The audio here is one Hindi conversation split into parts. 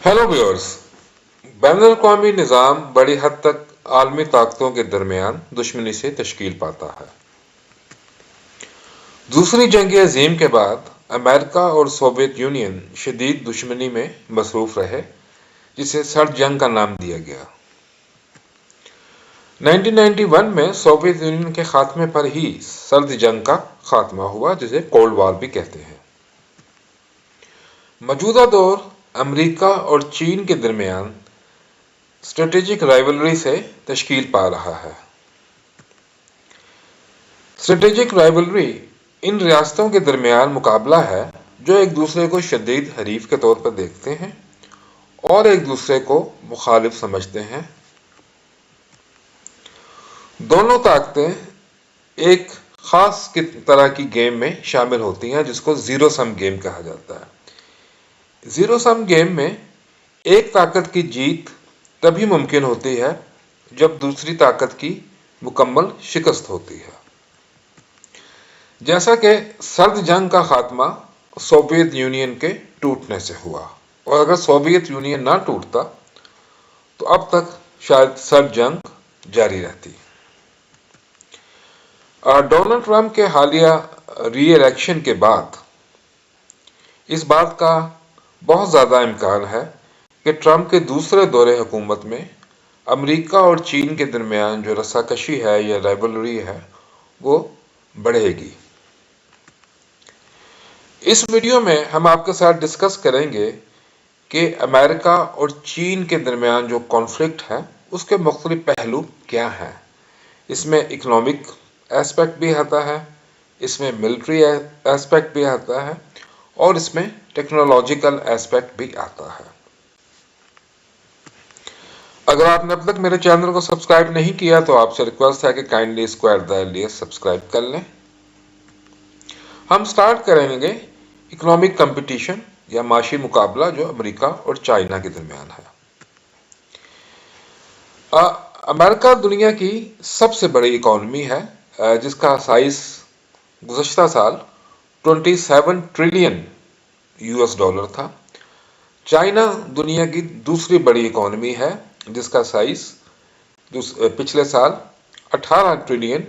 Hello viewers. बैनुल-अक़वामी निज़ाम बड़ी हद तक आलमी ताकतों के दरमियान दुश्मनी से तश्कील पाता है। दूसरी जंग अज़ीम के बाद अमेरिका और सोवियत यूनियन शदीद दुश्मनी में मसरूफ़ रहे, जिसे सर्द जंग का नाम दिया गया। 1991 में सोवियत यूनियन के खात्मे पर ही सर्द जंग का खात्मा हुआ, जिसे कोल्ड वॉर भी कहते हैं। मौजूदा दौर अमेरिका और चीन के दरमियान स्ट्रेटेजिक राइवलरी से तश्कील पा रहा है। स्ट्रेटेजिक राइवलरी इन रियासतों के दरमियान मुकाबला है जो एक दूसरे को शदीद हरीफ के तौर पर देखते हैं और एक दूसरे को मुखालिफ समझते हैं। दोनों ताकतें एक खास तरह की गेम में शामिल होती हैं, जिसको जीरो सम गेम कहा जाता है। जीरो सम गेम में एक ताकत की जीत तभी मुमकिन होती है जब दूसरी ताकत की मुकम्मल शिकस्त होती है। जैसा कि सर्द जंग का खात्मा सोवियत यूनियन के टूटने से हुआ, और अगर सोवियत यूनियन ना टूटता तो अब तक शायद सर्द जंग जारी रहती। डोनाल्ड ट्रंप के हालिया री इलेक्शन के बाद इस बात का बहुत ज़्यादा इम्कान है कि ट्रंप के दूसरे दौरे हुकूमत में अमेरिका और चीन के दरमियान जो रस्साकशी है या राइवलरी है वो बढ़ेगी। इस वीडियो में हम आपके साथ डिस्कस करेंगे कि अमेरिका और चीन के दरमियान जो कॉन्फ्लिक्ट है उसके मुख्तलिफ पहलू क्या हैं। इसमें इकोनॉमिक एस्पेक्ट भी आता है, इसमें मिलिट्री एस्पेक्ट भी आता है और इसमें टेक्नोलॉजिकल एस्पेक्ट भी आता है। अगर आपने अब तक मेरे चैनल को सब्सक्राइब नहीं किया तो आपसे रिक्वेस्ट है कि काइंडली स्क्वायर द लिए सब्सक्राइब कर लें। हम स्टार्ट करेंगे इकोनॉमिक कंपटीशन या माशी मुकाबला जो अमेरिका और चाइना के दरमियान है। अमेरिका दुनिया की सबसे बड़ी इकोनॉमी है, जिसका साइज गुज़श्ता साल 27 ट्रिलियन यूएस डॉलर था। चाइना दुनिया की दूसरी बड़ी इकोनॉमी है, जिसका साइज पिछले साल 18 ट्रिलियन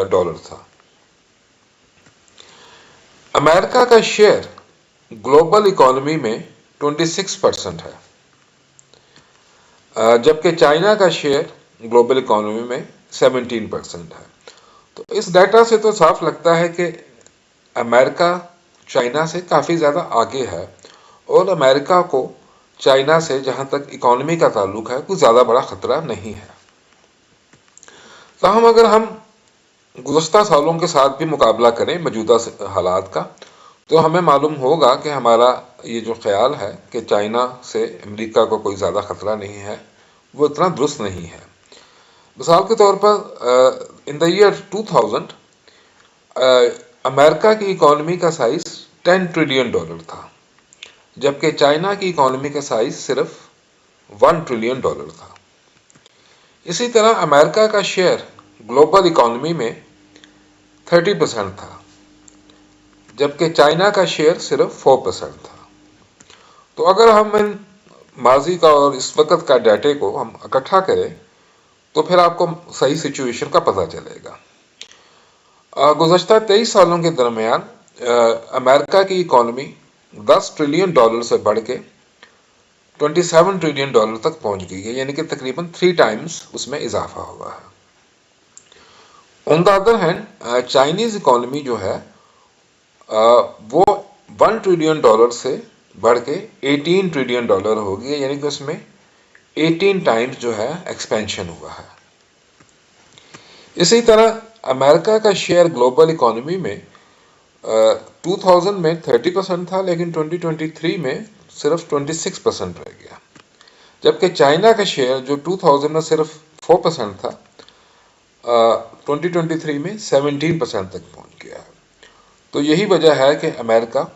डॉलर था। अमेरिका का शेयर ग्लोबल इकोनॉमी में 26% है, जबकि चाइना का शेयर ग्लोबल इकोनॉमी में 17% है। तो इस डाटा से तो साफ लगता है कि अमेरिका चाइना से काफ़ी ज़्यादा आगे है और अमेरिका को चाइना से जहाँ तक इकोनॉमी का ताल्लुक है कोई ज़्यादा बड़ा ख़तरा नहीं है। ताहम अगर हम गुज़श्ता सालों के साथ भी मुकाबला करें मौजूदा हालात का, तो हमें मालूम होगा कि हमारा ये जो ख्याल है कि चाइना से अमेरिका को कोई ज़्यादा ख़तरा नहीं है, वो इतना दुरुस्त नहीं है। मिसाल के तौर पर इन द ईयर 2000 अमेरिका की इकोनॉमी का साइज़ 10 ट्रिलियन डॉलर था, जबकि चाइना की इकोनॉमी का साइज़ सिर्फ 1 ट्रिलियन डॉलर था। इसी तरह अमेरिका का शेयर ग्लोबल इकोनॉमी में 30% था, जबकि चाइना का शेयर सिर्फ 4% था। तो अगर हम इन माजी का और इस वक्त का डाटे को हम इकट्ठा करें तो फिर आपको सही सिचुएशन का पता चलेगा। गुज़श्ता 23 सालों के दरमियान अमेरिका की इकोनॉमी 10 ट्रिलियन डॉलर से बढ़ के 27 ट्रिलियन डॉलर तक पहुंच गई है, यानी कि तकरीबन 3 टाइम्स उसमें इजाफा हुआ है। On the other hand Chinese economy जो है वो 1 ट्रिलियन डॉलर से बढ़ के 18 ट्रिलियन डॉलर हो गई है, यानी कि उसमें 18 टाइम्स जो है एक्सपेंशन हुआ है। इसी तरह अमेरिका का शेयर ग्लोबल इकोनॉमी में 2000 में 30% था, लेकिन 2023 में सिर्फ 26% रह गया, जबकि चाइना का शेयर जो 2000 में सिर्फ 4% था 2023 में 17% तक पहुंच गया है। तो यही वजह है कि अमेरिका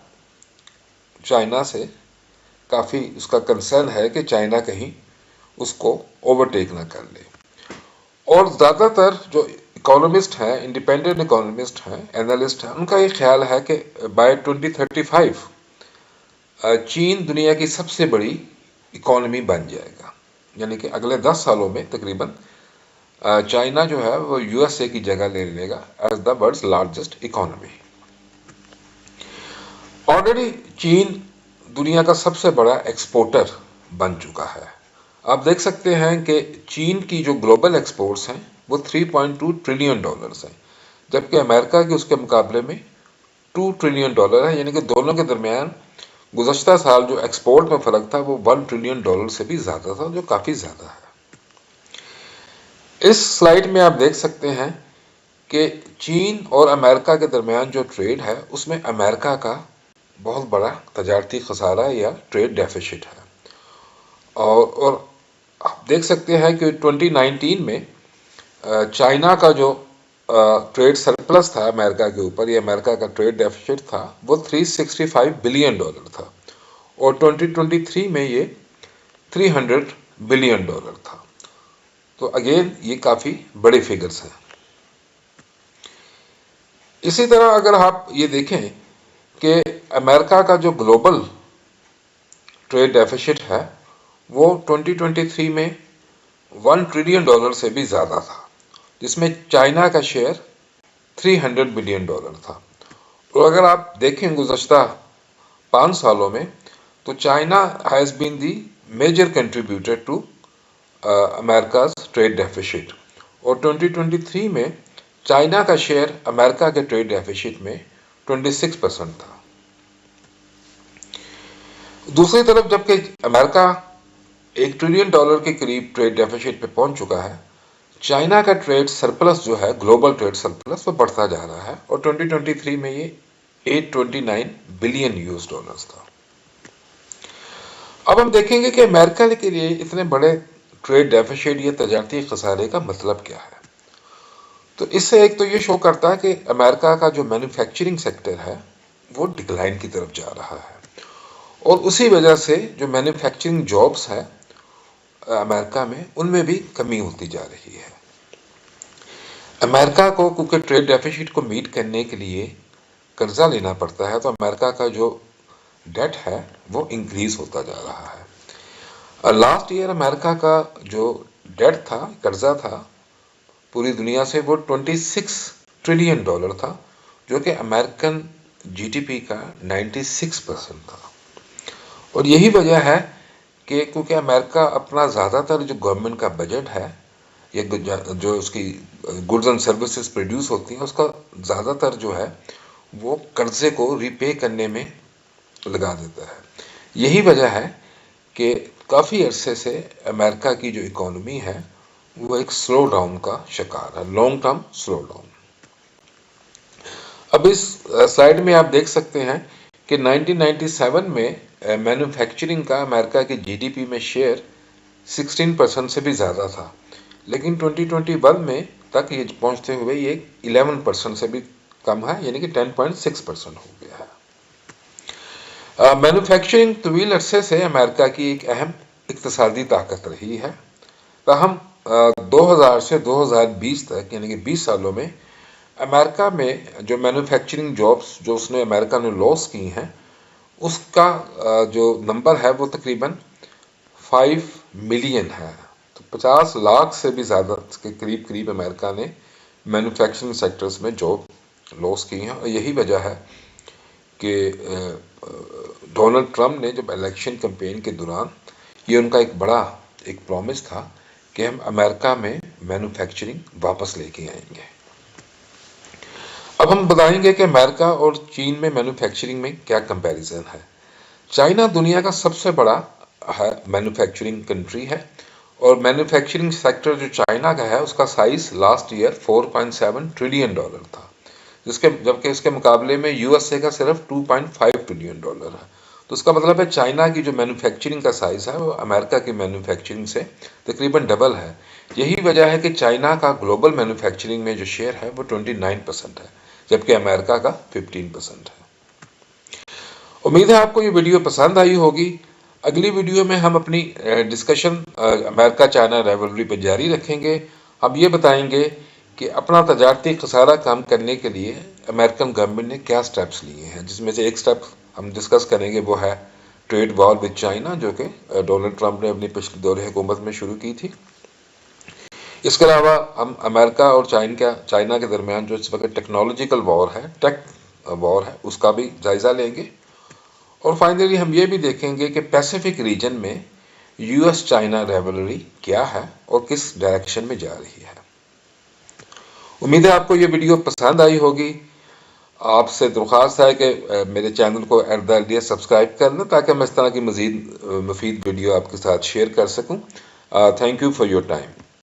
चाइना से काफ़ी उसका कंसर्न है कि चाइना कहीं उसको ओवरटेक ना कर ले। और ज़्यादातर जो इकोनॉमिस्ट हैं, इंडिपेंडेंट इकोनॉमिस्ट हैं, एनालिस्ट हैं, उनका ये ख्याल है कि बाय 2035 चीन दुनिया की सबसे बड़ी इकोनॉमी बन जाएगा। यानी कि अगले 10 सालों में तकरीबन चाइना जो है वो यूएसए की जगह ले लेगा as the world's largest economy. Already चीन दुनिया का सबसे बड़ा एक्सपोर्टर बन चुका है। आप देख सकते हैं कि चीन की जो ग्लोबल एक्सपोर्ट्स हैं वो 3.2 ट्रिलियन डॉलर्स हैं, जबकि अमेरिका की उसके मुकाबले में 2 ट्रिलियन डॉलर है। यानी कि दोनों के दरमियान गुज़श्ता साल जो एक्सपोर्ट में फ़र्क था वो 1 ट्रिलियन डॉलर से भी ज़्यादा था, जो काफ़ी ज़्यादा है। इस स्लाइड में आप देख सकते हैं कि चीन और अमेरिका के दरमियान जो ट्रेड है उसमें अमेरिका का बहुत बड़ा तजारती खसारा या ट्रेड डेफिसिट है। और आप देख सकते हैं कि 2019 में चाइना का जो ट्रेड सरप्लस था अमेरिका के ऊपर, ये अमेरिका का ट्रेड डेफिसिट था, वो 365 बिलियन डॉलर था और 2023 में ये 300 बिलियन डॉलर था। तो अगेन ये काफ़ी बड़े फिगर्स हैं। इसी तरह अगर आप ये देखें कि अमेरिका का जो ग्लोबल ट्रेड डेफिसिट है वो 2023 में 1 ट्रिलियन डॉलर से भी ज़्यादा था, जिसमें चाइना का शेयर 300 बिलियन डॉलर था। और अगर आप देखें गुज़श्ता 5 सालों में तो China has been the major contributor to America's trade deficit और 2023 में चाइना का शेयर अमेरिका के ट्रेड डेफिसिट में 26% था। दूसरी तरफ जबकि अमेरिका 1 ट्रिलियन डॉलर के करीब ट्रेड डेफिसिट पे पहुंच चुका है, चाइना का ट्रेड सरप्लस जो है, ग्लोबल ट्रेड सरप्लस, वो बढ़ता जा रहा है और 2023 में ये 829 बिलियन यूएस डॉलर्स था। अब हम देखेंगे कि अमेरिका के लिए इतने बड़े ट्रेड डेफिसिट या तजारती खसारे का मतलब क्या है। तो इससे एक तो ये शो करता है कि अमेरिका का जो मैन्युफैक्चरिंग सेक्टर है वो डिक्लाइन की तरफ जा रहा है और उसी वजह से जो मैन्युफैक्चरिंग जॉब्स है अमेरिका में उनमें भी कमी होती जा रही है। अमेरिका को क्योंकि ट्रेड डेफिसिट को मीट करने के लिए कर्जा लेना पड़ता है, तो अमेरिका का जो डेट है वो इंक्रीज होता जा रहा है। लास्ट ईयर अमेरिका का जो डेट था, कर्जा था पूरी दुनिया से, वो 26 ट्रिलियन डॉलर था, जो कि अमेरिकन जीडीपी का 96% था। और यही वजह है कि क्योंकि अमेरिका अपना ज़्यादातर जो गवर्नमेंट का बजट है या जो उसकी गुड्स एंड सर्विसेज प्रोड्यूस होती हैं उसका ज़्यादातर जो है वो कर्जे को रिपे करने में लगा देता है। यही वजह है कि काफ़ी अरसे से अमेरिका की जो इकोनॉमी है वो एक स्लो डाउन का शिकार है, लॉन्ग टर्म स्लो डाउन। अब इस स्लाइड में आप देख सकते हैं कि 1997 में मैन्युफैक्चरिंग का अमेरिका की जीडीपी में शेयर 16% से भी ज़्यादा था, लेकिन 2021 में तक ये पहुंचते हुए ये 11% से भी कम है, यानी कि 10.6% हो गया है। मैन्युफैक्चरिंग तवील अरसे से अमेरिका की एक अहम इक्तिसादी ताकत रही है। ताहम 2000 से 2020 तक यानी कि 20 सालों में अमेरिका में जो मैन्युफैक्चरिंग जॉब्स जो उसने अमेरिका ने लॉस की हैं उसका जो नंबर है वो तकरीबन 5 मिलियन है। तो 50 लाख से भी ज़्यादा के करीब अमेरिका ने मैन्युफैक्चरिंग सेक्टर्स में जॉब लॉस की हैं। और यही वजह है कि डोनाल्ड ट्रंप ने जब इलेक्शन कैंपेन के दौरान ये उनका एक बड़ा एक प्रॉमिस था कि हम अमेरिका में मैन्युफैक्चरिंग वापस लेके आएंगे। अब हम बताएंगे कि अमेरिका और चीन में मैन्युफैक्चरिंग में क्या कंपैरिजन है। चाइना दुनिया का सबसे बड़ा है मैन्युफैक्चरिंग कंट्री है और मैन्युफैक्चरिंग सेक्टर जो चाइना का है उसका size last year 4.7 trillion dollar था, जबकि इसके मुकाबले में यूएसए का सिर्फ 2.5 ट्रिलियन डॉलर है। तो उसका मतलब है चाइना की जो मैन्युफैक्चरिंग का साइज है वो अमेरिका की मैन्युफैक्चरिंग से तकरीबन डबल है। यही वजह है कि चाइना का ग्लोबल मैन्युफैक्चरिंग में जो शेयर है वो 29% है, जबकि अमेरिका का 15% है। उम्मीद है आपको ये वीडियो पसंद आई होगी। अगली वीडियो में हम अपनी डिस्कशन अमेरिका चाइना राइवलरी पर जारी रखेंगे। हम ये बताएंगे कि अपना तजारती खसारा कम करने के लिए अमेरिकन गवर्नमेंट ने क्या स्टेप्स लिए हैं, जिसमें से एक स्टेप हम डिस्कस करेंगे वो है ट्रेड वॉर विद चाइना, जो कि डोनाल्ड ट्रंप ने अपनी पिछले दौरे हुकूमत में शुरू की थी। इसके अलावा हम अमेरिका और चाइना के दरमियान जो इस वक्त टेक्नोलॉजिकल वॉर है, टेक वॉर है, उसका भी जायज़ा लेंगे। और फाइनली हम ये भी देखेंगे कि पैसिफिक रीजन में यूएस चाइना रिवलरी क्या है और किस डायरेक्शन में जा रही है। उम्मीद है आपको ये वीडियो पसंद आई होगी। आपसे दरख्वास्त है कि मेरे चैनल को एट द अर्लिएस्ट सब्सक्राइब कर लें, ताकि मैं इस तरह की मज़ीद मुफीद वीडियो आपके साथ शेयर कर सकूं। Thank you for your time.